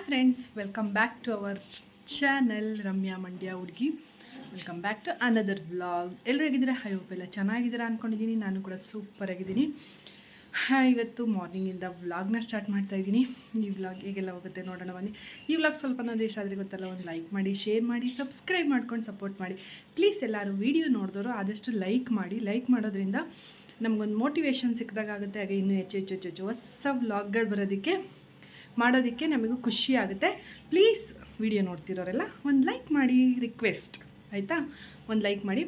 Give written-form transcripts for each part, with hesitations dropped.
Friends, welcome back to our channel Ramya Mandya ಹುಡುಗಿ. Welcome back to another vlog. ಎಲ್ಲರೂ ಹೇಗಿದ್ದೀರಾ? I hope ಎಲ್ಲ ಚೆನ್ನಾಗಿದ್ದೀರಾ ಅಂದ್ಕೊಂಡಿದ್ದೀನಿ. ನಾನು ಕೂಡ ಸೂಪರ್ ಆಗಿದ್ದೀನಿ. ಇವತ್ತು ಮಾರ್ನಿಂಗಿಂದ ವ್ಲಾಗ್ನ ಸ್ಟಾರ್ಟ್ ಮಾಡ್ತಾಯಿದ್ದೀನಿ. ಈ ವ್ಲಾಗ್ ಹೇಗೆಲ್ಲ ಹೋಗುತ್ತೆ ನೋಡೋಣ ಬನ್ನಿ. ಈ ವ್ಲಾಗ್ ಸ್ವಲ್ಪ ನಾನು ದೇಶ ಆದರೆ ಗೊತ್ತಲ್ಲ, ಒಂದು ಲೈಕ್ ಮಾಡಿ, ಶೇರ್ ಮಾಡಿ, ಸಬ್ಸ್ಕ್ರೈಬ್ ಮಾಡ್ಕೊಂಡು ಸಪೋರ್ಟ್ ಮಾಡಿ. ಪ್ಲೀಸ್ ಎಲ್ಲರೂ ವೀಡಿಯೋ ನೋಡಿದವರು ಆದಷ್ಟು ಲೈಕ್ ಮಾಡಿ. ಲೈಕ್ ಮಾಡೋದ್ರಿಂದ ನಮಗೊಂದು ಮೋಟಿವೇಶನ್ ಸಿಕ್ಕಿದಾಗುತ್ತೆ. ಹಾಗೆ ಇನ್ನೂ ಹೆಚ್ಚು ಹೊಸ ವ್ಲಾಗ್ಗಳು ಮಾಡೋದಕ್ಕೆ ನಮಗೂ ಖುಷಿ ಆಗುತ್ತೆ. ಪ್ಲೀಸ್ ವಿಡಿಯೋ ನೋಡ್ತಿರೋರೆಲ್ಲ ಒಂದು ಲೈಕ್ ಮಾಡಿ, ರಿಕ್ವೆಸ್ಟ್ ಆಯಿತಾ? ಒಂದು ಲೈಕ್ ಮಾಡಿ.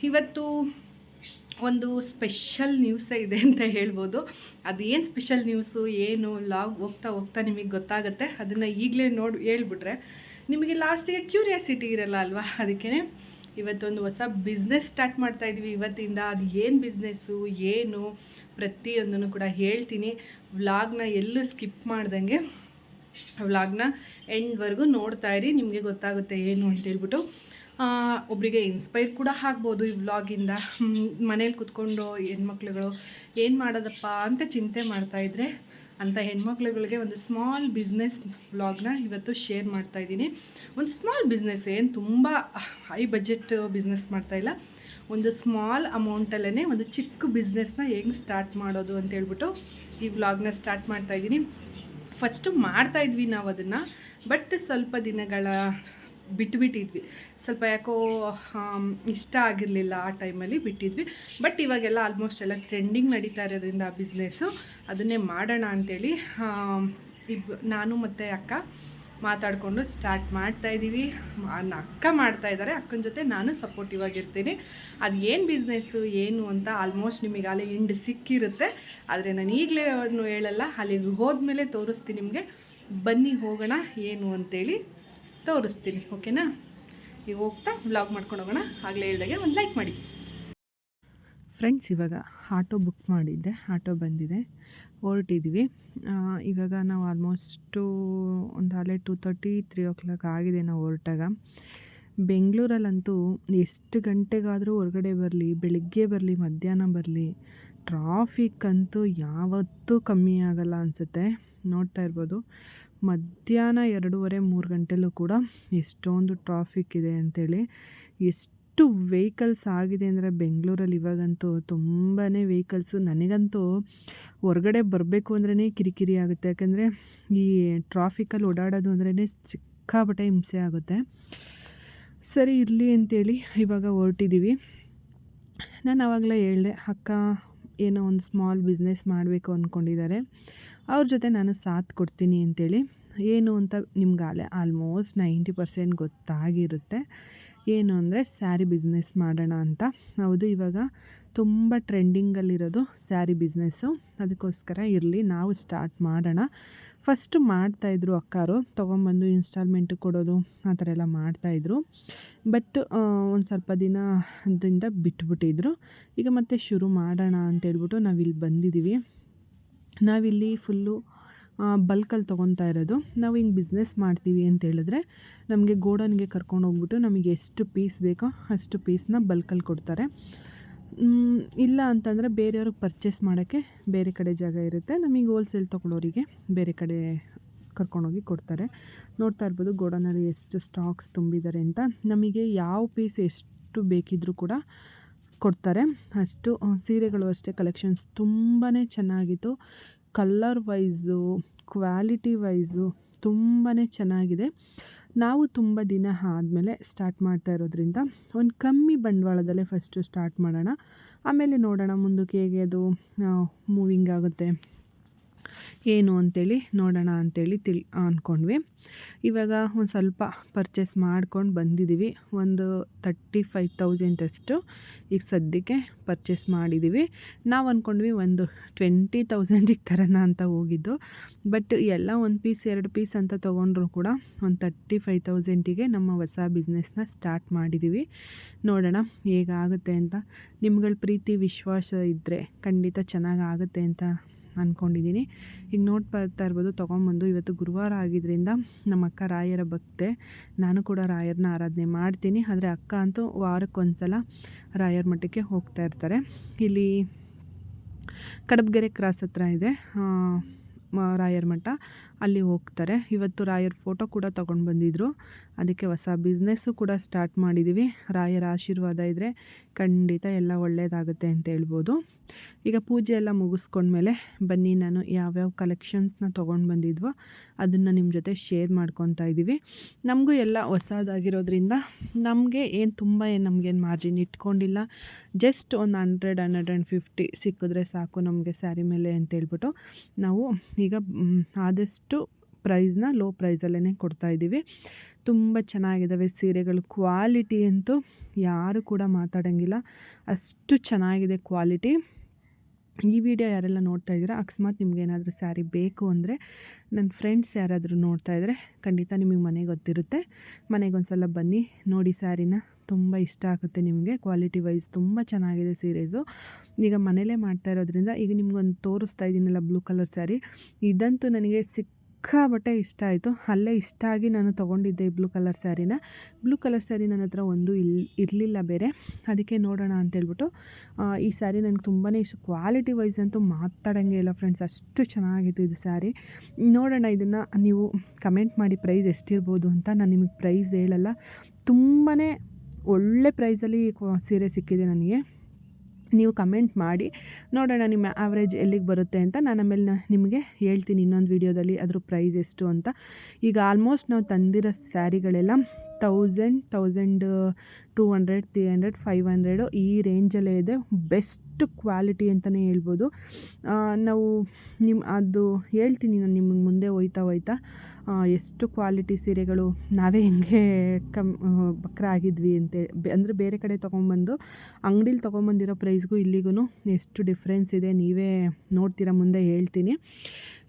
ಇವತ್ತು ಒಂದು ಸ್ಪೆಷಲ್ ನ್ಯೂಸೇ ಇದೆ ಅಂತ ಹೇಳ್ಬೋದು. ಅದೇನು ಸ್ಪೆಷಲ್ ನ್ಯೂಸು ಏನು ಲಾಗ್ ಹೋಗ್ತಾ ನಿಮಗೆ ಗೊತ್ತಾಗುತ್ತೆ. ಅದನ್ನು ಈಗಲೇ ಹೇಳ್ಬಿಟ್ರೆ ನಿಮಗೆ ಲಾಸ್ಟಿಗೆ ಕ್ಯೂರಿಯಾಸಿಟಿ ಇರಲ್ಲ ಅಲ್ವಾ? ಅದಕ್ಕೆ ಇವತ್ತೊಂದು ಹೊಸ ಬಿಸ್ನೆಸ್ ಸ್ಟಾರ್ಟ್ ಮಾಡ್ತಾಯಿದ್ವಿ ಇವತ್ತಿಂದ. ಅದು ಏನು ಬಿಸ್ನೆಸ್ಸು ಏನು ಪ್ರತಿಯೊಂದನ್ನು ಕೂಡ ಹೇಳ್ತೀನಿ. ವ್ಲಾಗ್ನ ಎಲ್ಲೂ ಸ್ಕಿಪ್ ಮಾಡ್ದಂಗೆ ವ್ಲಾಗ್ನ ಎಂಡ್ವರೆಗೂ ನೋಡ್ತಾಯಿರಿ, ನಿಮಗೆ ಗೊತ್ತಾಗುತ್ತೆ ಏನು ಅಂತೇಳ್ಬಿಟ್ಟು. ಒಬ್ಬರಿಗೆ ಇನ್ಸ್ಪೈರ್ ಕೂಡ ಆಗ್ಬೋದು ಈ ವ್ಲಾಗಿಂದ. ಮನೇಲಿ ಕೂತ್ಕೊಂಡು ಹೆಣ್ಮಕ್ಳುಗಳು ಏನು ಮಾಡೋದಪ್ಪ ಅಂತ ಚಿಂತೆ ಮಾಡ್ತಾಯಿದ್ರೆ ಅಂಥ ಹೆಣ್ಮಕ್ಳುಗಳಿಗೆ ಒಂದು ಸ್ಮಾಲ್ ಬಿಸ್ನೆಸ್ ವ್ಲಾಗ್ನ ಇವತ್ತು ಶೇರ್ ಮಾಡ್ತಾಯಿದ್ದೀನಿ. ಒಂದು ಸ್ಮಾಲ್ ಬಿಸ್ನೆಸ್, ಏನು ತುಂಬ ಹೈ ಬಜೆಟ್ ಬಿಸ್ನೆಸ್ ಮಾಡ್ತಾಯಿಲ್ಲ. ಒಂದು ಸ್ಮಾಲ್ ಅಮೌಂಟಲ್ಲೇ ಒಂದು ಚಿಕ್ಕ ಬಿಸ್ನೆಸ್ನ ಹೆಂಗೆ ಸ್ಟಾರ್ಟ್ ಮಾಡೋದು ಅಂತೇಳ್ಬಿಟ್ಟು ಈ ವ್ಲಾಗ್ನ ಸ್ಟಾರ್ಟ್ ಮಾಡ್ತಾಯಿದ್ದೀನಿ. ಫಸ್ಟು ಮಾಡ್ತಾಯಿದ್ವಿ ನಾವು ಅದನ್ನು, ಬಟ್ ಸ್ವಲ್ಪ ದಿನಗಳ ಬಿಟ್ಬಿಟ್ಟಿದ್ವಿ. ಸ್ವಲ್ಪ ಯಾಕೋ ಇಷ್ಟ ಆಗಿರಲಿಲ್ಲ, ಆ ಟೈಮಲ್ಲಿ ಬಿಟ್ಟಿದ್ವಿ. ಬಟ್ ಇವಾಗೆಲ್ಲ ಆಲ್ಮೋಸ್ಟ್ ಎಲ್ಲ ಟ್ರೆಂಡಿಂಗ್ ನಡೀತಾ ಇರೋದ್ರಿಂದ ಆ ಬಿಸ್ನೆಸ್ಸು ಅದನ್ನೇ ಮಾಡೋಣ ಅಂಥೇಳಿ ನಾನು ಮತ್ತು ಅಕ್ಕ ಮಾತಾಡಿಕೊಂಡು ಸ್ಟಾರ್ಟ್ ಮಾಡ್ತಾಯಿದ್ದೀವಿ. ಅಕ್ಕ ಮಾಡ್ತಾಯಿದ್ದಾರೆ, ಅಕ್ಕನ ಜೊತೆ ನಾನು ಸಪೋರ್ಟಿವ್ ಆಗಿರ್ತೀನಿ. ಅದು ಏನು ಬಿಸ್ನೆಸ್ಸು ಏನು ಅಂತ ಆಲ್ಮೋಸ್ಟ್ ನಿಮಗೆ ಅಲ್ಲಿ ಎಂಡ್ ಸಿಕ್ಕಿರುತ್ತೆ. ಆದರೆ ನಾನು ಈಗಲೇ ಹೇಳಲ್ಲ, ಅಲ್ಲಿಗೆ ಹೋದ್ಮೇಲೆ ತೋರಿಸ್ತೀನಿ ನಿಮಗೆ. ಬನ್ನಿ ಹೋಗೋಣ ಏನು ಅಂತೇಳಿ ತೋರಿಸ್ತೀನಿ, ಓಕೆನಾ? ಈಗ ಹೋಗ್ತಾ ವ್ಲಾಗ್ ಮಾಡ್ಕೊಂಡು ಹೋಗೋಣ. ಆಗಲೇ ಹೇಳ್ದಾಗೆ ಒಂದು ಲೈಕ್ ಮಾಡಿ. ಫ್ರೆಂಡ್ಸ್, ಇವಾಗ ಆಟೋ ಬುಕ್ ಮಾಡಿದ್ದೆ, ಆಟೋ ಬಂದಿದೆ, ಹೊರಟಿದ್ದೀವಿ. ಇವಾಗ ನಾವು ಆಲ್ಮೋಸ್ಟು ಒಂದು ಅಲ್ಲೇ 2:30, 3 o'clock ಆಗಿದೆ ನಾವು ಹೊರಟಾಗ. ಬೆಂಗಳೂರಲ್ಲಂತೂ ಎಷ್ಟು ಗಂಟೆಗಾದರೂ ಹೊರಗಡೆ ಬರಲಿ, ಬೆಳಗ್ಗೆ ಬರಲಿ, ಮಧ್ಯಾಹ್ನ ಬರಲಿ, ಟ್ರಾಫಿಕ್ ಅಂತೂ ಯಾವತ್ತೂ ಕಮ್ಮಿ ಆಗಲ್ಲ ಅನಿಸುತ್ತೆ. ನೋಡ್ತಾ ಇರ್ಬೋದು, ಮಧ್ಯಾಹ್ನ 2:30, 3 ಗಂಟೆಲೂ ಕೂಡ ಎಷ್ಟೊಂದು ಟ್ರಾಫಿಕ್ ಇದೆ ಅಂಥೇಳಿ. ಎಷ್ಟು ವೆಹಿಕಲ್ಸ್ ಆಗಿದೆ ಅಂದರೆ ಬೆಂಗಳೂರಲ್ಲಿ ಇವಾಗಂತೂ ತುಂಬಾ ವೆಹಿಕಲ್ಸು. ನನಗಂತೂ ಹೊರಗಡೆ ಬರಬೇಕು ಅಂದ್ರೇ ಕಿರಿಕಿರಿ ಆಗುತ್ತೆ. ಯಾಕಂದರೆ ಈ ಟ್ರಾಫಿಕಲ್ಲಿ ಓಡಾಡೋದು ಅಂದ್ರೇ ಸಿಕ್ಕಾಪಟ್ಟೆ ಹಿಂಸೆ ಆಗುತ್ತೆ. ಸರಿ ಇರಲಿ ಅಂತೇಳಿ ಇವಾಗ ಹೊರಟಿದ್ದೀವಿ. ನಾನು ಆವಾಗಲೇ ಹೇಳಿದೆ, ಅಕ್ಕ ಏನೋ ಒಂದು ಸ್ಮಾಲ್ ಬಿಸ್ನೆಸ್ ಮಾಡಬೇಕು ಅಂದ್ಕೊಂಡಿದ್ದಾರೆ, ಅವ್ರ ಜೊತೆ ನಾನು ಸಾಥ್ ಕೊಡ್ತೀನಿ ಅಂತೇಳಿ. ಏನು ಅಂತ ನಿಮ್ಗಾಲೆ ಆಲ್ಮೋಸ್ಟ್ 90% ಗೊತ್ತಾಗಿರುತ್ತೆ. ಏನು ಅಂದರೆ ಸ್ಯಾರಿ ಬಿಸ್ನೆಸ್ ಮಾಡೋಣ ಅಂತ. ಹೌದು, ಇವಾಗ ತುಂಬ ಟ್ರೆಂಡಿಂಗಲ್ಲಿರೋದು ಸ್ಯಾರಿ ಬಿಸ್ನೆಸ್ಸು. ಅದಕ್ಕೋಸ್ಕರ ಇರಲಿ ನಾವು ಸ್ಟಾರ್ಟ್ ಮಾಡೋಣ. ಫಸ್ಟು ಮಾಡ್ತಾಯಿದ್ರು ಅಕ್ಕಾರು, ತೊಗೊಂಬಂದು ಇನ್ಸ್ಟಾಲ್ಮೆಂಟು ಕೊಡೋದು ಆ ಥರ ಎಲ್ಲ ಮಾಡ್ತಾಯಿದ್ರು. ಬಟ್ ಒಂದು ಸ್ವಲ್ಪ ದಿನದಿಂದ ಬಿಟ್ಬಿಟ್ಟಿದ್ರು. ಈಗ ಮತ್ತೆ ಶುರು ಮಾಡೋಣ ಅಂತೇಳ್ಬಿಟ್ಟು ನಾವಿಲ್ಲಿ ಬಂದಿದ್ದೀವಿ. ನಾವಿಲ್ಲಿ ಫುಲ್ಲು ಬಲ್ಕಲ್ಲಿ ತೊಗೊತಾ ಇರೋದು. ನಾವು ಹಿಂಗೆ ಬಿಸ್ನೆಸ್ ಮಾಡ್ತೀವಿ ಅಂತ ಹೇಳಿದ್ರೆ ನಮಗೆ ಗೋಡನ್ಗೆ ಕರ್ಕೊಂಡೋಗ್ಬಿಟ್ಟು ನಮಗೆ ಎಷ್ಟು ಪೀಸ್ ಬೇಕೋ ಅಷ್ಟು ಪೀಸ್ನ ಬಲ್ಕಲ್ಲಿ ಕೊಡ್ತಾರೆ. ಇಲ್ಲ ಅಂತಂದರೆ ಬೇರೆಯವ್ರಿಗೆ ಪರ್ಚೇಸ್ ಮಾಡೋಕ್ಕೆ ಬೇರೆ ಕಡೆ ಜಾಗ ಇರುತ್ತೆ, ನಮಗೆ ಹೋಲ್ಸೇಲ್ ತೊಗೊಳೋರಿಗೆ ಬೇರೆ ಕಡೆ ಕರ್ಕೊಂಡೋಗಿ ಕೊಡ್ತಾರೆ. ನೋಡ್ತಾ ಇರ್ಬೋದು ಗೋಡನಲ್ಲಿ ಎಷ್ಟು ಸ್ಟಾಕ್ಸ್ ತುಂಬಿದ್ದಾರೆ ಅಂತ. ನಮಗೆ ಯಾವ ಪೀಸ್ ಎಷ್ಟು ಬೇಕಿದ್ರೂ ಕೂಡ ಕೊಡ್ತಾರೆ. ಅಷ್ಟು ಸೀರೆಗಳು ಅಷ್ಟೇ, ಕಲೆಕ್ಷನ್ಸ್ ತುಂಬಾ ಚೆನ್ನಾಗಿತ್ತು. ಕಲ್ಲರ್ ವೈಸು, ಕ್ವಾಲಿಟಿ ವೈಸು ತುಂಬಾ ಚೆನ್ನಾಗಿದೆ. ನಾವು ತುಂಬ ದಿನ ಆದಮೇಲೆ ಸ್ಟಾರ್ಟ್ ಮಾಡ್ತಾ ಇರೋದ್ರಿಂದ ಒಂದು ಕಮ್ಮಿ ಬಂಡವಾಳದಲ್ಲೇ ಫಸ್ಟು ಸ್ಟಾರ್ಟ್ ಮಾಡೋಣ, ಆಮೇಲೆ ನೋಡೋಣ ಮುಂದಕ್ಕೆ ಹೇಗೆ ಅದು ಮೂವಿಂಗ್ ಆಗುತ್ತೆ ಏನು ಅಂಥೇಳಿ ನೋಡೋಣ ಅಂಥೇಳಿ ಅಂದ್ಕೊಂಡ್ವಿ. ಇವಾಗ ಒಂದು ಸ್ವಲ್ಪ ಪರ್ಚೇಸ್ ಮಾಡ್ಕೊಂಡು ಬಂದಿದ್ದೀವಿ. ಒಂದು 35,000 ಅಷ್ಟು ಈಗ ಸದ್ಯಕ್ಕೆ ಪರ್ಚೇಸ್ ಮಾಡಿದ್ದೀವಿ. ನಾವು ಅಂದ್ಕೊಂಡ್ವಿ ಒಂದು 20,000 ತರೋಣ ಅಂತ ಹೋಗಿದ್ದು. ಬಟ್ ಎಲ್ಲ ಒಂದು ಪೀಸ್ 2 ಪೀಸ್ ಅಂತ ತೊಗೊಂಡ್ರು ಕೂಡ ಒಂದು 35,000ಗೆ ನಮ್ಮ ಹೊಸ ಬಿಸ್ನೆಸ್ನ ಸ್ಟಾರ್ಟ್ ಮಾಡಿದ್ದೀವಿ. ನೋಡೋಣ ಹೇಗಾಗುತ್ತೆ ಅಂತ. ನಿಮ್ಗಳ ಪ್ರೀತಿ ವಿಶ್ವಾಸ ಇದ್ದರೆ ಖಂಡಿತ ಚೆನ್ನಾಗಾಗುತ್ತೆ ಅಂತ ಅಂದ್ಕೊಂಡಿದ್ದೀನಿ. ಈಗ ಬರ್ತಾ ಇರ್ಬೋದು ತೊಗೊಂಬಂದು. ಇವತ್ತು ಗುರುವಾರ ಆಗಿದ್ದರಿಂದ ನಮ್ಮ ಅಕ್ಕ ರಾಯರ ಭಕ್ತೆ, ನಾನು ಕೂಡ ರಾಯರನ್ನ ಆರಾಧನೆ ಮಾಡ್ತೀನಿ. ಆದರೆ ಅಕ್ಕ ಅಂತೂ ವಾರಕ್ಕೊಂದ್ಸಲ ರಾಯರ ಮಠಕ್ಕೆ ಹೋಗ್ತಾ ಇರ್ತಾರೆ. ಇಲ್ಲಿ ಕಡಬಗೆರೆ ಕ್ರಾಸ್ ಹತ್ರ ಇದೆ ರಾಯರ ಮಠ ಅಲ್ಲಿ ಹೋಗ್ತಾರೆ. ಇವತ್ತು ರಾಯರ ಫೋಟೋ ಕೂಡ ತೊಗೊಂಡು ಬಂದಿದ್ದರು. ಅದಕ್ಕೆ ಹೊಸ ಬಿಸ್ನೆಸ್ಸು ಕೂಡ ಸ್ಟಾರ್ಟ್ ಮಾಡಿದ್ದೀವಿ. ರಾಯರ ಆಶೀರ್ವಾದ ಇದ್ದರೆ ಖಂಡಿತ ಎಲ್ಲ ಒಳ್ಳೆಯದಾಗುತ್ತೆ ಅಂತ ಹೇಳ್ಬೋದು. ಈಗ ಪೂಜೆ ಎಲ್ಲ ಮುಗಿಸ್ಕೊಂಡ್ಮೇಲೆ ಬನ್ನಿ ನಾನು ಯಾವ್ಯಾವ ಕಲೆಕ್ಷನ್ಸ್ನ ತೊಗೊಂಡು ಬಂದಿದ್ವೋ ಅದನ್ನು ನಿಮ್ಮ ಜೊತೆ ಶೇರ್ ಮಾಡ್ಕೊತಾ ಇದ್ದೀವಿ. ನಮಗೂ ಎಲ್ಲ ಹೊಸದಾಗಿರೋದ್ರಿಂದ ನಮಗೆ ನಮಗೇನು ಮಾರ್ಜಿನ್ ಇಟ್ಕೊಂಡಿಲ್ಲ. ಜಸ್ಟ್ ಒಂದು 100-150 ಸಿಕ್ಕಿದ್ರೆ ಸಾಕು ನಮಗೆ ಸ್ಯಾರಿ ಮೇಲೆ ಅಂತೇಳ್ಬಿಟ್ಟು ನಾವು ಈಗ ಆದಷ್ಟು ಪ್ರೈಸ್ನ ಲೋ ಪ್ರೈಸಲ್ಲೇ ಕೊಡ್ತಾಯಿದ್ದೀವಿ. ತುಂಬ ಚೆನ್ನಾಗಿದ್ದಾವೆ ಸೀರೆಗಳು. ಕ್ವಾಲಿಟಿ ಅಂತೂ ಯಾರು ಕೂಡ ಮಾತಾಡೋಂಗಿಲ್ಲ, ಅಷ್ಟು ಚೆನ್ನಾಗಿದೆ ಕ್ವಾಲಿಟಿ. ಈ ವಿಡಿಯೋ ಯಾರೆಲ್ಲ ನೋಡ್ತಾ ಇದ್ದೀರಾ, ಅಕಸ್ಮಾತ್ ನಿಮ್ಗೇನಾದರೂ ಸ್ಯಾರಿ ಬೇಕು ಅಂದರೆ ನನ್ನ ಫ್ರೆಂಡ್ಸ್ ಯಾರಾದರೂ ನೋಡ್ತಾ ಇದ್ದರೆ ಖಂಡಿತ ನಿಮಗೆ ಮನೆಗೆ ಗೊತ್ತಿರುತ್ತೆ. ಮನೆಗೆ ಒಂದು ಸಲ ಬನ್ನಿ, ನೋಡಿ ಸ್ಯಾರಿನ, ತುಂಬ ಇಷ್ಟ ಆಗುತ್ತೆ ನಿಮಗೆ. ಕ್ವಾಲಿಟಿ ವೈಸ್ ತುಂಬ ಚೆನ್ನಾಗಿದೆ ಸೀರೆಸು. ಈಗ ಮನೇಲೇ ಮಾಡ್ತಾ ಇರೋದ್ರಿಂದ ಈಗ ನಿಮ್ಗೊಂದು ತೋರಿಸ್ತಾ ಇದ್ದೀನಲ್ಲ ಬ್ಲೂ ಕಲರ್ ಸ್ಯಾರಿ, ಇದಂತೂ ನನಗೆ ಸಿಕ್ಕಾಪಟ್ಟೆ ಇಷ್ಟ ಆಯಿತು. ಅಲ್ಲೇ ಇಷ್ಟ ಆಗಿ ನಾನು ತೊಗೊಂಡಿದ್ದೆ ಈ ಬ್ಲೂ ಕಲರ್ ಸ್ಯಾರಿನ. ಬ್ಲೂ ಕಲರ್ ಸ್ಯಾರಿ ನನ್ನ ಹತ್ರ ಒಂದು ಇರಲಿಲ್ಲ ಬೇರೆ, ಅದಕ್ಕೆ ನೋಡೋಣ ಅಂತೇಳ್ಬಿಟ್ಟು ಈ ಸ್ಯಾರಿ ನನಗೆ ತುಂಬಾ ಇಷ್ಟ. ಕ್ವಾಲಿಟಿ ವೈಸ್ ಅಂತೂ ಮಾತಾಡೋಂಗೆ ಇಲ್ಲ ಫ್ರೆಂಡ್ಸ್, ಅಷ್ಟು ಚೆನ್ನಾಗಿತ್ತು ಇದು ಸ್ಯಾರಿ. ನೋಡೋಣ, ಇದನ್ನು ನೀವು ಕಮೆಂಟ್ ಮಾಡಿ ಪ್ರೈಸ್ ಎಷ್ಟಿರ್ಬೋದು ಅಂತ. ನಾನು ನಿಮಗೆ ಪ್ರೈಸ್ ಹೇಳಲ್ಲ, ತುಂಬಾ ಒಳ್ಳೆ ಪ್ರೈಸಲ್ಲಿ ಸೀರೆ ಸಿಕ್ಕಿದೆ ನನಗೆ. ನೀವು ಕಮೆಂಟ್ ಮಾಡಿ ನೋಡೋಣ ನಿಮ್ಮ ಆವ್ರೇಜ್ ಎಲ್ಲಿಗೆ ಬರುತ್ತೆ ಅಂತ. ನಾನು ಆಮೇಲೆ ನಿಮಗೆ ಹೇಳ್ತೀನಿ ಇನ್ನೊಂದು ವೀಡಿಯೋದಲ್ಲಿ ಅದ್ರ ಪ್ರೈಸ್ ಎಷ್ಟು ಅಂತ. ಈಗ ಆಲ್ಮೋಸ್ಟ್ ನಾವು ತಂದಿರೋ ಸ್ಯಾರಿಗಳೆಲ್ಲ 1200, 300, 500 ಈ ರೇಂಜಲ್ಲೇ ಇದೆ. ಬೆಸ್ಟ್ ಕ್ವಾಲಿಟಿ ಅಂತಲೇ ಹೇಳ್ಬೋದು. ನಾವು ಅದು ಹೇಳ್ತೀನಿ ನಾನು ನಿಮಗೆ ಮುಂದೆ ಹೋಯ್ತಾ ಎಷ್ಟು ಕ್ವಾಲಿಟಿ ಸೀರೆಗಳು ನಾವೇ ಹೆಂಗೆ ಬಕ್ರ ಆಗಿದ್ವಿ ಅಂತೇಳಿ. ಅಂದರೆ ಬೇರೆ ಕಡೆ ತೊಗೊಂಬಂದು ಅಂಗಡೀಲಿ ತೊಗೊಂಬಂದಿರೋ ಪ್ರೈಸ್ಗೂ ಇಲ್ಲಿಗೂ ಎಷ್ಟು ಡಿಫ್ರೆನ್ಸ್ ಇದೆ ನೀವೇ ನೋಡ್ತೀರಾ, ಮುಂದೆ ಹೇಳ್ತೀನಿ.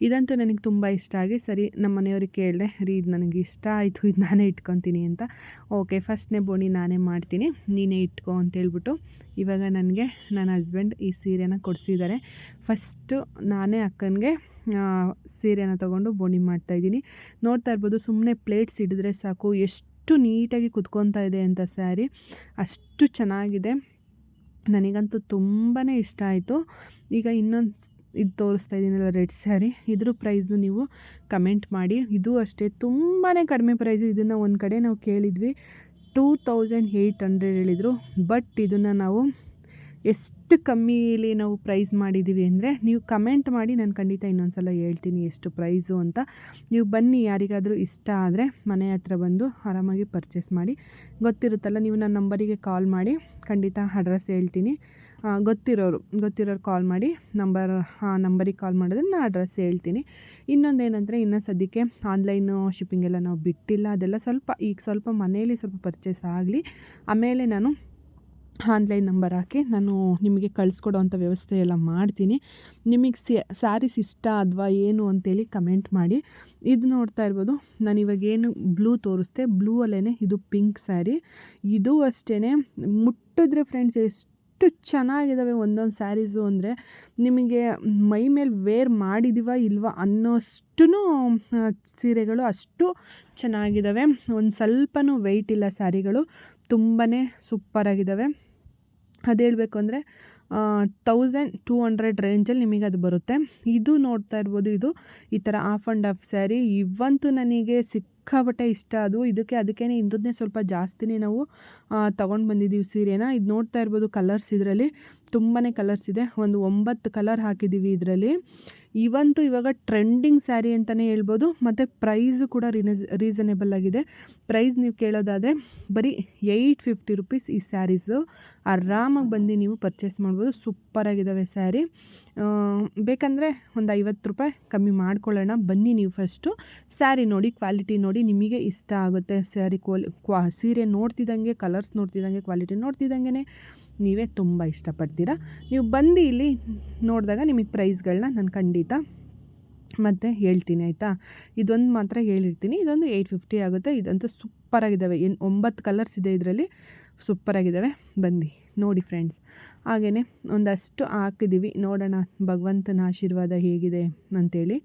ಇದಂತೂ ನನಗೆ ತುಂಬ ಇಷ್ಟ ಆಗಿ ಸರಿ ನಮ್ಮ ಮನೆಯವ್ರಿಗೆ ಕೇಳಿದೆ, ಇದು ನನಗೆ ಇಷ್ಟ ಆಯಿತು, ಇದು ನಾನೇ ಇಟ್ಕೊತೀನಿ ಅಂತ. ಓಕೆ, ಫಸ್ಟ್ನೇ ಬೋಣಿ ನಾನೇ ಮಾಡ್ತೀನಿ, ನೀನೇ ಇಟ್ಕೊ ಅಂತೇಳ್ಬಿಟ್ಟು ಇವಾಗ ನನಗೆ ನನ್ನ ಹಸ್ಬೆಂಡ್ ಈ ಸೀರೆನ ಕೊಡಿಸಿದ್ದಾರೆ. ಫಸ್ಟು ನಾನೇ ಅಕ್ಕನಿಗೆ ಸೀರೆನ ತೊಗೊಂಡು ಬೋಣಿ ಮಾಡ್ತಾಯಿದ್ದೀನಿ. ನೋಡ್ತಾ ಇರ್ಬೋದು, ಸುಮ್ಮನೆ ಪ್ಲೇಟ್ಸ್ ಹಿಡಿದ್ರೆ ಸಾಕು ಎಷ್ಟು ನೀಟಾಗಿ ಕುತ್ಕೊತಾ ಇದೆ ಅಂತ ಸ್ಯಾರಿ, ಅಷ್ಟು ಚೆನ್ನಾಗಿದೆ. ನನಗಂತೂ ತುಂಬಾ ಇಷ್ಟ ಆಯಿತು. ಈಗ ಇನ್ನೊಂದು ಇದು ತೋರಿಸ್ತಾ ಇದ್ದೀನಲ್ಲ ರೆಡ್ ಸ್ಯಾರಿ, ಇದ್ರ ಪ್ರೈಸ್ನು ನೀವು ಕಮೆಂಟ್ ಮಾಡಿ. ಇದು ಅಷ್ಟೇ ತುಂಬಾ ಕಡಿಮೆ ಪ್ರೈಸು. ಇದನ್ನು ಒಂದು ಕಡೆ ನಾವು ಕೇಳಿದ್ವಿ 2800 ಹೇಳಿದರು. ಬಟ್ ಇದನ್ನು ನಾವು ಎಷ್ಟು ಕಮ್ಮಿಲಿ ನಾವು ಪ್ರೈಸ್ ಮಾಡಿದ್ದೀವಿ ಅಂದರೆ ನೀವು ಕಮೆಂಟ್ ಮಾಡಿ, ನಾನು ಖಂಡಿತ ಇನ್ನೊಂದು ಸಲ ಹೇಳ್ತೀನಿ ಎಷ್ಟು ಪ್ರೈಸು ಅಂತ. ನೀವು ಬನ್ನಿ, ಯಾರಿಗಾದರೂ ಇಷ್ಟ ಆದರೆ ಮನೆ ಹತ್ರ ಬಂದು ಆರಾಮಾಗಿ ಪರ್ಚೇಸ್ ಮಾಡಿ. ಗೊತ್ತಿರುತ್ತಲ್ಲ, ನೀವು ನನ್ನ ನಂಬರಿಗೆ ಕಾಲ್ ಮಾಡಿ, ಖಂಡಿತ ಅಡ್ರೆಸ್ ಹೇಳ್ತೀನಿ. ಗೊತ್ತಿರೋರು ಕಾಲ್ ಮಾಡಿ, ನಂಬರಿಗೆ ಕಾಲ್ ಮಾಡಿದ್ರೆ ನಾನು ಅಡ್ರೆಸ್ ಹೇಳ್ತೀನಿ. ಇನ್ನೊಂದೇನೆಂದರೆ, ಇನ್ನೂ ಸದ್ಯಕ್ಕೆ ಆನ್ಲೈನು ಶಿಪ್ಪಿಂಗೆಲ್ಲ ನಾವು ಬಿಟ್ಟಿಲ್ಲ. ಅದೆಲ್ಲ ಸ್ವಲ್ಪ ಮನೇಲಿ ಸ್ವಲ್ಪ ಪರ್ಚೇಸ್ ಆಗಲಿ, ಆಮೇಲೆ ನಾನು ಆನ್ಲೈನ್ ನಂಬರ್ ಹಾಕಿ ನಾನು ನಿಮಗೆ ಕಳಿಸ್ಕೊಡೋ ಅಂಥ ವ್ಯವಸ್ಥೆ ಎಲ್ಲ ಮಾಡ್ತೀನಿ. ನಿಮಗೆ ಸ್ಯಾರೀಸ್ ಇಷ್ಟ ಅಥವಾ ಏನು ಅಂತೇಳಿ ಕಮೆಂಟ್ ಮಾಡಿ. ಇದು ನೋಡ್ತಾ ಇರ್ಬೋದು, ನಾನು ಇವಾಗೇನು ಬ್ಲೂ ತೋರಿಸ್ದೆ, ಬ್ಲೂ ಅಲ್ಲೇ ಇದು ಪಿಂಕ್ ಸ್ಯಾರಿ. ಇದು ಅಷ್ಟೇ, ಮುಟ್ಟಿದ್ರೆ ಫ್ರೆಂಡ್ಸ್ ಎಷ್ಟು ಚೆನ್ನಾಗಿದ್ದಾವೆ ಒಂದೊಂದು ಸ್ಯಾರೀಸು. ಅಂದರೆ ನಿಮಗೆ ಮೈ ಮೇಲೆ ವೇರ್ ಮಾಡಿದ್ದೀವ ಇಲ್ವಾ ಅನ್ನೋಷ್ಟು ಸೀರೆಗಳು ಅಷ್ಟು ಚೆನ್ನಾಗಿದ್ದಾವೆ. ಒಂದು ಸ್ವಲ್ಪನೂ ವೆಯ್ಟ್ ಇಲ್ಲ ಸ್ಯಾರಿಗಳು, ತುಂಬಾ ಸೂಪರಾಗಿದ್ದಾವೆ. ಅದು ಹೇಳಬೇಕು ಅಂದರೆ 1200 ರೇಂಜಲ್ಲಿ ನಿಮಗೆ ಅದು ಬರುತ್ತೆ. ಇದು ನೋಡ್ತಾ ಇರ್ಬೋದು, ಇದು ಈ ಥರ ಆಫ್ ಆ್ಯಂಡ್ ಆಫ್ ಸ್ಯಾರಿ. ಇವಂತೂ ನನಗೆ ಸಿಕ್ಕಾಪಟ್ಟೆ ಇಷ್ಟ. ಅದಕ್ಕೇ ಇಂಥದ್ದೇ ಸ್ವಲ್ಪ ಜಾಸ್ತಿನೇ ನಾವು ತೊಗೊಂಡು ಬಂದಿದ್ದೀವಿ ಸೀರೆನ. ಇದು ನೋಡ್ತಾ ಇರ್ಬೋದು, ಕಲರ್ಸ್ ಇದರಲ್ಲಿ ತುಂಬಾ ಕಲರ್ಸ್ ಇದೆ. ಒಂದು 9 ಕಲರ್ ಹಾಕಿದ್ದೀವಿ ಇದರಲ್ಲಿ. ಇವಾಗ ಟ್ರೆಂಡಿಂಗ್ ಸ್ಯಾರಿ ಅಂತಲೇ ಹೇಳ್ಬೋದು. ಮತ್ತು ಪ್ರೈಸು ಕೂಡ ರೀಸನೇಬಲ್ ಆಗಿದೆ. ಪ್ರೈಸ್ ನೀವು ಕೇಳೋದಾದರೆ ಬರೀ 850 ರುಪೀಸ್ ಈ ಸ್ಯಾರೀಸು. ಆರಾಮಾಗಿ ಬಂದು ನೀವು ಪರ್ಚೇಸ್ ಮಾಡ್ಬೋದು. ಸೂಪರಾಗಿದ್ದಾವೆ ಸ್ಯಾರಿ. ಬೇಕಂದರೆ ಒಂದು 50 ರೂಪಾಯಿ ಕಮ್ಮಿ ಮಾಡ್ಕೊಳ್ಳೋಣ. ಬನ್ನಿ, ನೀವು ಫಸ್ಟು ಸ್ಯಾರಿ ನೋಡಿ, ಕ್ವಾಲಿಟಿ ನೋಡಿ, ನಿಮಗೆ ಇಷ್ಟ ಆಗುತ್ತೆ. ಸ್ಯಾರಿ ಸೀರೆ ನೋಡ್ತಿದ್ದಂಗೆ, ಕಲರ್ಸ್ ನೋಡ್ತಿದ್ದಂಗೆ, ಕ್ವಾಲಿಟಿ ನೋಡ್ತಿದ್ದಂಗೆ ನೀವೇ ತುಂಬ ಇಷ್ಟಪಡ್ತೀರಾ. ನೀವು ಬಂದು ಇಲ್ಲಿ ನೋಡಿದಾಗ ನಿಮಗೆ ಪ್ರೈಸ್ಗಳನ್ನ ನಾನು ಖಂಡಿತ ಮತ್ತೆ ಹೇಳ್ತೀನಿ, ಆಯಿತಾ. ಇದೊಂದು ಮಾತ್ರ ಹೇಳಿರ್ತೀನಿ, ಇದೊಂದು 850 ಆಗುತ್ತೆ. ಇದಂತೂ ಸೂಪರಾಗಿದ್ದಾವೆ. 9 ಕಲರ್ಸ್ ಇದೆ ಇದರಲ್ಲಿ, ಸೂಪರಾಗಿದ್ದಾವೆ. ಬನ್ನಿ ನೋಡಿ ಫ್ರೆಂಡ್ಸ್. ಹಾಗೆಯೇ ಒಂದಷ್ಟು ಹಾಕಿದ್ದೀವಿ, ನೋಡೋಣ ಭಗವಂತನ ಆಶೀರ್ವಾದ ಹೇಗಿದೆ ಅಂಥೇಳಿ.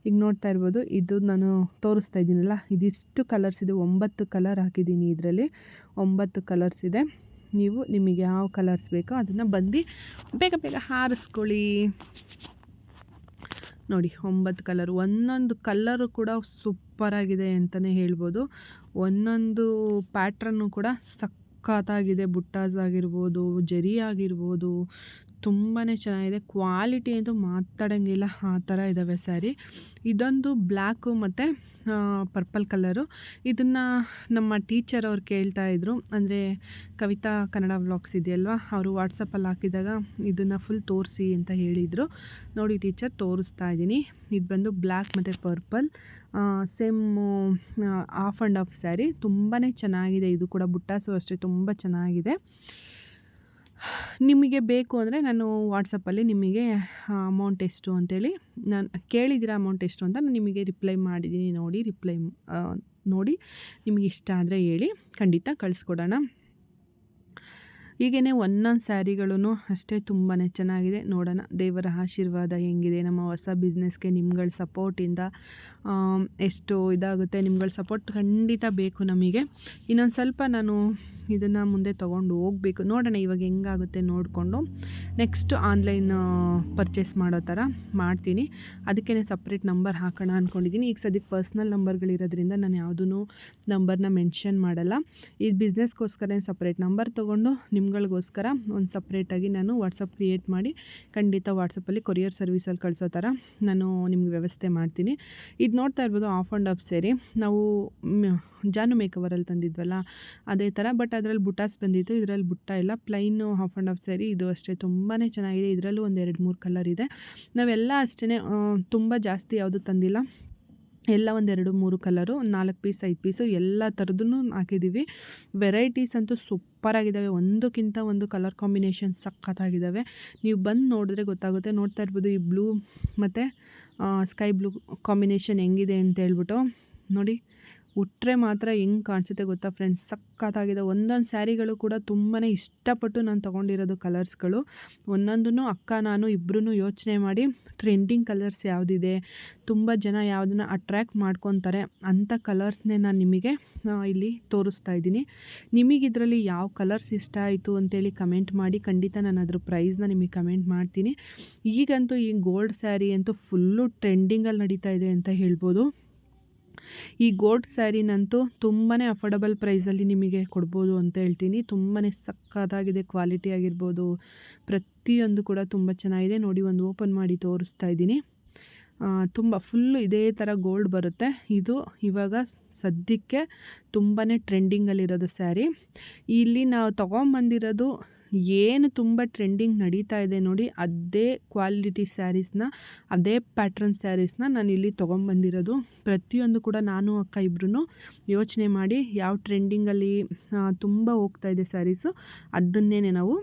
ಈಗ ನೋಡ್ತಾ ಇರ್ಬೋದು, ಇದು ನಾನು ತೋರಿಸ್ತಾ ಇದ್ದೀನಲ್ಲ, ಇದಿಷ್ಟು ಕಲರ್ಸ್ ಇದೆ. 9 ಕಲರ್ ಹಾಕಿದ್ದೀನಿ ಇದರಲ್ಲಿ, 9 ಕಲರ್ಸ್ ಇದೆ. ನಿಮಗೆ ಯಾವ ಕಲರ್ಸ್ ಬೇಕೋ ಅದನ್ನು ಬಂದು ಬೇಗ ಹಾರಿಸ್ಕೊಳ್ಳಿ. ನೋಡಿ 9 ಕಲರ್, ಒಂದೊಂದು ಕಲ್ಲರು ಕೂಡ ಸೂಪರಾಗಿದೆ ಅಂತಲೇ ಹೇಳ್ಬೋದು. ಒಂದೊಂದು ಪ್ಯಾಟ್ರನ್ನು ಕೂಡ ಸಖತ್ತಾಗಿದೆ. ಬುಟ್ಟಾಸ್ ಆಗಿರ್ಬೋದು, ಜರಿ ಆಗಿರ್ಬೋದು, ತುಂಬಾ ಚೆನ್ನಾಗಿದೆ. ಕ್ವಾಲಿಟಿ ಅಂತೂ ಮಾತಾಡೋಂಗಿಲ್ಲ, ಆ ಥರ ಇದ್ದಾವೆ ಸ್ಯಾರಿ. ಇದೊಂದು ಬ್ಲ್ಯಾಕು ಮತ್ತು ಪರ್ಪಲ್ ಕಲರು. ಇದನ್ನು ನಮ್ಮ ಟೀಚರ್ ಅವ್ರು ಕೇಳ್ತಾಯಿದ್ರು, ಅಂದರೆ ಕವಿತಾ ಕನ್ನಡ ವ್ಲಾಗ್ಸ್ ಇದೆಯಲ್ವ, ಅವರು ವಾಟ್ಸಪ್ಪಲ್ಲಿ ಹಾಕಿದಾಗ ಇದನ್ನು ಫುಲ್ ತೋರಿಸಿ ಅಂತ ಹೇಳಿದರು. ನೋಡಿ ಟೀಚರ್, ತೋರಿಸ್ತಾ ಇದ್ದೀನಿ. ಇದು ಬಂದು ಬ್ಲ್ಯಾಕ್ ಮತ್ತು purple same of and of sari. ತುಂಬಾ ಚೆನ್ನಾಗಿದೆ. ಇದು ಕೂಡ ಬುಟ್ಟಾಸು ಅಷ್ಟೇ ತುಂಬ ಚೆನ್ನಾಗಿದೆ. ನಿಮಗೆ ಬೇಕು ಅಂದರೆ ನಾನು ವಾಟ್ಸಪ್ಪಲ್ಲಿ ನಿಮಗೆ ಅಮೌಂಟ್ ಎಷ್ಟು ಅಂತೇಳಿ ನಾನು ಕೇಳಿದ್ದೀರ, ಅಮೌಂಟ್ ಎಷ್ಟು ಅಂತ ನಾನು ನಿಮಗೆ ರಿಪ್ಲೈ ಮಾಡಿದ್ದೀನಿ. ನೋಡಿ ನಿಮಗೆ ಇಷ್ಟ ಆದರೆ ಹೇಳಿ, ಖಂಡಿತ ಕಳಿಸ್ಕೊಡೋಣ. ಹೀಗೇ ಒಂದೊಂದು ಸ್ಯಾರಿಗಳೂ ಅಷ್ಟೇ ತುಂಬಾ ಚೆನ್ನಾಗಿದೆ. ನೋಡೋಣ ದೇವರ ಆಶೀರ್ವಾದ ಹೆಂಗಿದೆ. ನಮ್ಮ ಹೊಸ ಬಿಸ್ನೆಸ್ಗೆ ನಿಮ್ಗಳ ಸಪೋರ್ಟಿಂದ ಎಷ್ಟು ಇದಾಗುತ್ತೆ. ನಿಮ್ಗಳ ಸಪೋರ್ಟ್ ಖಂಡಿತ ಬೇಕು ನಮಗೆ. ಇನ್ನೊಂದು ಸ್ವಲ್ಪ ನಾನು ಇದನ್ನು ಮುಂದೆ ತೊಗೊಂಡು ಹೋಗಬೇಕು. ನೋಡೋಣ ಇವಾಗ ಹೆಂಗಾಗುತ್ತೆ ನೋಡಿಕೊಂಡು ನೆಕ್ಸ್ಟ್ ಆನ್ಲೈನ್ ಪರ್ಚೇಸ್ ಮಾಡೋ ಥರ ಮಾಡ್ತೀನಿ. ಅದಕ್ಕೇ ಸಪ್ರೇಟ್ ನಂಬರ್ ಹಾಕೋಣ ಅಂದ್ಕೊಂಡಿದ್ದೀನಿ. ಈಗ ಸದ್ಯಕ್ಕೆ ಪರ್ಸ್ನಲ್ ನಂಬರ್ಗಳಿರೋದ್ರಿಂದ ನಾನು ಯಾವುದೂ ನಂಬರ್ನ ಮೆನ್ಷನ್ ಮಾಡಲ್ಲ. ಈ ಬಿಸ್ನೆಸ್ಗೋಸ್ಕರ ಸಪ್ರೇಟ್ ನಂಬರ್ ತೊಗೊಂಡು ನಿಮ್ಗಳಿಗೋಸ್ಕರ ಒಂದು ಸಪ್ರೇಟಾಗಿ ನಾನು ವಾಟ್ಸಪ್ ಕ್ರಿಯೇಟ್ ಮಾಡಿ ಖಂಡಿತ ವಾಟ್ಸಪ್ಪಲ್ಲಿ ಕೊರಿಯರ್ ಸರ್ವಿಸಲ್ಲಿ ಕಳಿಸೋ ಥರ ನಾನು ನಿಮ್ಗೆ ವ್ಯವಸ್ಥೆ ಮಾಡ್ತೀನಿ. ಇದು ನೋಡ್ತಾ ಇರ್ಬೋದು ಆಫ್ ಆ್ಯಂಡ್ ಆಫ್ ಸ್ಯಾರಿ. ನಾವು ಜಾನು ಮೇಕವರಲ್ಲಿ ತಂದಿದ್ವಲ್ಲ ಅದೇ ಥರ, ಬಟ್ ಅದರಲ್ಲಿ ಬುಟ್ಟಾಸ್ ಬಂದಿತ್ತು. ಇದರಲ್ಲಿ ಬುಟ್ಟ ಇಲ್ಲ, plain of and of sari. ಇದು ಅಷ್ಟೇ ತುಂಬಾ ಚೆನ್ನಾಗಿದೆ. ಇದರಲ್ಲೂ ಒಂದು 2-3 ಕಲರ್ ಇದೆ. ನಾವೆಲ್ಲ ಅಷ್ಟೇ ತುಂಬ ಜಾಸ್ತಿ ಯಾವುದು ತಂದಿಲ್ಲ, ಎಲ್ಲ ಒಂದು 2-3 ಕಲರು, 4 ಪೀಸ್ 5 ಪೀಸು ಎಲ್ಲ ಥರದ್ದು ಹಾಕಿದ್ದೀವಿ. ವೆರೈಟೀಸ್ ಅಂತೂ ಸೂಪರಾಗಿದ್ದಾವೆ. ಒಂದಕ್ಕಿಂತ ಒಂದು ಕಲರ್ ಕಾಂಬಿನೇಷನ್ ಸಖತ್ತಾಗಿದ್ದಾವೆ. ನೀವು ಬಂದು ನೋಡಿದ್ರೆ ಗೊತ್ತಾಗುತ್ತೆ. ನೋಡ್ತಾ ಇರ್ಬೋದು ಈ ಬ್ಲೂ ಮತ್ತು ಸ್ಕೈ ಬ್ಲೂ ಕಾಂಬಿನೇಷನ್ ಹೆಂಗಿದೆ ಅಂತ ಹೇಳ್ಬಿಟ್ಟು. ನೋಡಿ ಉಟ್ಟರೆ ಮಾತ್ರ ಹೆಂಗೆ ಕಾಣಿಸುತ್ತೆ ಗೊತ್ತಾ ಫ್ರೆಂಡ್ಸ್, ಸಖತ್ತಾಗಿದೆ. ಒಂದೊಂದು ಸ್ಯಾರಿಗಳು ಕೂಡ ತುಂಬಾ ಇಷ್ಟಪಟ್ಟು ನಾನು ತೊಗೊಂಡಿರೋದು ಕಲರ್ಸ್ಗಳು. ಒಂದೊಂದೂ ಅಕ್ಕ ನಾನು ಇಬ್ಬರೂ ಯೋಚನೆ ಮಾಡಿ ಟ್ರೆಂಡಿಂಗ್ ಕಲರ್ಸ್ ಯಾವುದಿದೆ, ತುಂಬ ಜನ ಯಾವುದನ್ನು ಅಟ್ರ್ಯಾಕ್ಟ್ ಮಾಡ್ಕೊತಾರೆ ಅಂಥ ಕಲರ್ಸ್ನೇ ನಾನು ನಿಮಗೆ ಇಲ್ಲಿ ತೋರಿಸ್ತಾ ಇದ್ದೀನಿ. ನಿಮಗಿದ್ರಲ್ಲಿ ಯಾವ ಕಲರ್ಸ್ ಇಷ್ಟ ಆಯಿತು ಅಂತೇಳಿ ಕಮೆಂಟ್ ಮಾಡಿ. ಖಂಡಿತ ನಾನು ಅದ್ರ ಪ್ರೈಸ್ನ ನಿಮಗೆ ಕಮೆಂಟ್ ಮಾಡ್ತೀನಿ. ಈಗಂತೂ ಈ ಗೋಲ್ಡ್ ಸ್ಯಾರಿ ಅಂತೂ ಫುಲ್ಲು ಟ್ರೆಂಡಿಂಗಲ್ಲಿ ನಡೀತಾ ಇದೆ ಅಂತ ಹೇಳ್ಬೋದು. ಈ ಗೋಲ್ಡ್ ಸ್ಯಾರಿನಂತೂ ತುಂಬಾ ಅಫೋರ್ಡಬಲ್ ಪ್ರೈಸಲ್ಲಿ ನಿಮಗೆ ಕೊಡ್ಬೋದು ಅಂತ ಹೇಳ್ತೀನಿ. ತುಂಬಾ ಸಕ್ಕತ್ತಾಗಿದೆ. ಕ್ವಾಲಿಟಿ ಆಗಿರ್ಬೋದು, ಪ್ರತಿಯೊಂದು ಕೂಡ ತುಂಬ ಚೆನ್ನಾಗಿದೆ. ನೋಡಿ ಒಂದು ಓಪನ್ ಮಾಡಿ ತೋರಿಸ್ತಾ ಇದ್ದೀನಿ. ತುಂಬ ಫುಲ್ಲು ಇದೇ ಥರ ಗೋಲ್ಡ್ ಬರುತ್ತೆ. ಇದು ಇವಾಗ ಸದ್ಯಕ್ಕೆ ತುಂಬಾ ಟ್ರೆಂಡಿಂಗಲ್ಲಿರೋದು ಸ್ಯಾರಿ. ಇಲ್ಲಿ ನಾವು ತೊಗೊಂಬಂದಿರೋದು ಏನು ತುಂಬ ಟ್ರೆಂಡಿಂಗ್ ನಡೀತಾ ಇದೆ ನೋಡಿ, ಅದೇ ಕ್ವಾಲಿಟಿ ಸ್ಯಾರೀಸ್ನ, ಅದೇ ಪ್ಯಾಟ್ರನ್ ಸ್ಯಾರೀಸ್ನ ನಾನು ಇಲ್ಲಿ ತೊಗೊಂಬಂದಿರೋದು. ಪ್ರತಿಯೊಂದು ಕೂಡ ನಾನು ಅಕ್ಕ ಇಬ್ಬರೂ ಯೋಚನೆ ಮಾಡಿ ಯಾವ ಟ್ರೆಂಡಿಂಗಲ್ಲಿ ತುಂಬ ಹೋಗ್ತಾಯಿದೆ ಸ್ಯಾರೀಸು, ಅದನ್ನೇ ನಾವು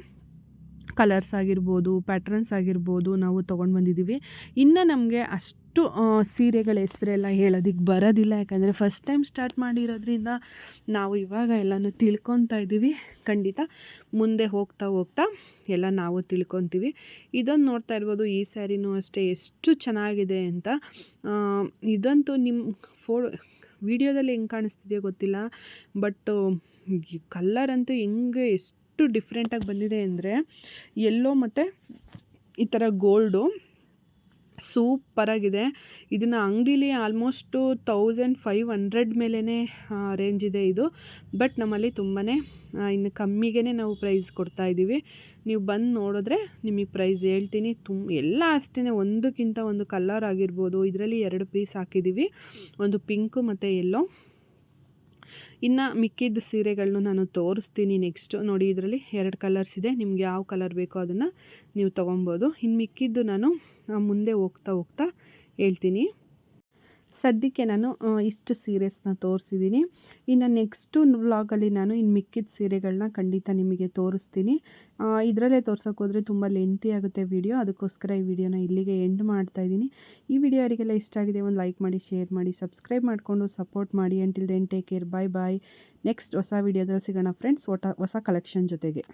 ಕಲರ್ಸ್ ಆಗಿರ್ಬೋದು, ಪ್ಯಾಟ್ರನ್ಸ್ ಆಗಿರ್ಬೋದು ನಾವು ತೊಗೊಂಡು ಬಂದಿದ್ದೀವಿ. ಇನ್ನು ನಮಗೆ ಅಷ್ಟು ಸೀರೆಗಳ ಹೆಸರೆಲ್ಲ ಹೇಳೋದಕ್ಕೆ ಬರೋದಿಲ್ಲ, ಯಾಕಂದರೆ ಫಸ್ಟ್ ಟೈಮ್ ಸ್ಟಾರ್ಟ್ ಮಾಡಿರೋದ್ರಿಂದ ನಾವು ಇವಾಗ ಎಲ್ಲನೂ ತಿಳ್ಕೊತಾ ಇದ್ದೀವಿ. ಖಂಡಿತ ಮುಂದೆ ಹೋಗ್ತಾ ಹೋಗ್ತಾ ಎಲ್ಲ ನಾವು ತಿಳ್ಕೊತೀವಿ. ಇದೊಂದು ನೋಡ್ತಾ ಇರ್ಬೋದು, ಈ ಸ್ಯಾರಿನೂ ಅಷ್ಟೇ ಎಷ್ಟು ಚೆನ್ನಾಗಿದೆ ಅಂತ. ಇದಂತೂ ನಿಮ್ಮ ವಿಡಿಯೋದಲ್ಲಿ ಹೆಂಗೆ ಕಾಣಿಸ್ತಿದೆಯೋ ಗೊತ್ತಿಲ್ಲ, ಬಟ್ ಕಲ್ಲರ್ ಅಂತೂ ಹೆಂಗೆ ಎಷ್ಟು ಡಿಫ್ರೆಂಟಾಗಿ ಬಂದಿದೆ ಅಂದರೆ, ಯೆಲ್ಲೋ ಮತ್ತು ಈ ಥರ ಗೋಲ್ಡು ಸೂಪರಾಗಿದೆ. ಇದನ್ನು ಅಂಗಡೀಲಿ ಆಲ್ಮೋಸ್ಟು 1500 ಮೇಲೇ ರೇಂಜ್ ಇದೆ ಇದು. ಬಟ್ ನಮ್ಮಲ್ಲಿ ತುಂಬಾ ಇನ್ನು ಕಮ್ಮಿಗೆ ನಾವು ಪ್ರೈಸ್ ಕೊಡ್ತಾಯಿದ್ದೀವಿ. ನೀವು ಬಂದು ನೋಡಿದ್ರೆ ನಿಮಗೆ ಪ್ರೈಸ್ ಹೇಳ್ತೀನಿ. ಎಲ್ಲ ಅಷ್ಟೇ ಒಂದಕ್ಕಿಂತ ಒಂದು ಕಲರ್ ಆಗಿರ್ಬೋದು. ಇದರಲ್ಲಿ 2 ಪೀಸ್ ಹಾಕಿದ್ದೀವಿ, ಒಂದು ಪಿಂಕು ಮತ್ತು ಯೆಲ್ಲೋ. ಇನ್ನು ಮಿಕ್ಕಿದ ಸೀರೆಗಳನ್ನೂ ನಾನು ತೋರಿಸ್ತೀನಿ ನೆಕ್ಸ್ಟು. ನೋಡಿ ಇದರಲ್ಲಿ 2 ಕಲರ್ಸ್ ಇದೆ. ನಿಮ್ಗೆ ಯಾವ ಕಲರ್ ಬೇಕೋ ಅದನ್ನು ನೀವು ತೊಗೊಬೋದು. ಇನ್ನು ಮಿಕ್ಕಿದ್ದು ನಾನು ಮುಂದೆ ಹೋಗ್ತಾ ಹೇಳ್ತೀನಿ. ಸದ್ಯಕ್ಕೆ ನಾನು ಇಷ್ಟು ಸೀರೆಸ್ನ ತೋರಿಸಿದ್ದೀನಿ. ಇನ್ನು ನೆಕ್ಸ್ಟು ವ್ಲಾಗಲ್ಲಿ ನಾನು ಇನ್ನು ಮಿಕ್ಕಿದ ಸೀರೆಗಳನ್ನ ಖಂಡಿತ ನಿಮಗೆ ತೋರಿಸ್ತೀನಿ. ಇದರಲ್ಲೇ ತೋರ್ಸೋಕ್ಕೋದ್ರೆ ತುಂಬ ಲೆಂತಿ ಆಗುತ್ತೆ ವಿಡಿಯೋ, ಅದಕ್ಕೋಸ್ಕರ ಈ ವಿಡಿಯೋನ ಇಲ್ಲಿಗೆ ಎಂಡ್ ಮಾಡ್ತಾಯಿದ್ದೀನಿ. ಈ ವಿಡಿಯೋ ಯಾರಿಗೆಲ್ಲ ಇಷ್ಟ ಆಗಿದೆ ಒಂದು ಲೈಕ್ ಮಾಡಿ, ಶೇರ್ ಮಾಡಿ, ಸಬ್ಸ್ಕ್ರೈಬ್ ಮಾಡಿಕೊಂಡು ಸಪೋರ್ಟ್ ಮಾಡಿ. ಅಂಟಿಲ್ ದೆನ್ ಟೇಕ್ ಕೇರ್, ಬಾಯ್ ಬಾಯ್. ನೆಕ್ಸ್ಟ್ ಹೊಸ ವಿಡಿಯೋದಲ್ಲಿ ಸಿಗೋಣ ಫ್ರೆಂಡ್ಸ್, ಹೊಸ ಕಲೆಕ್ಷನ್ ಜೊತೆಗೆ.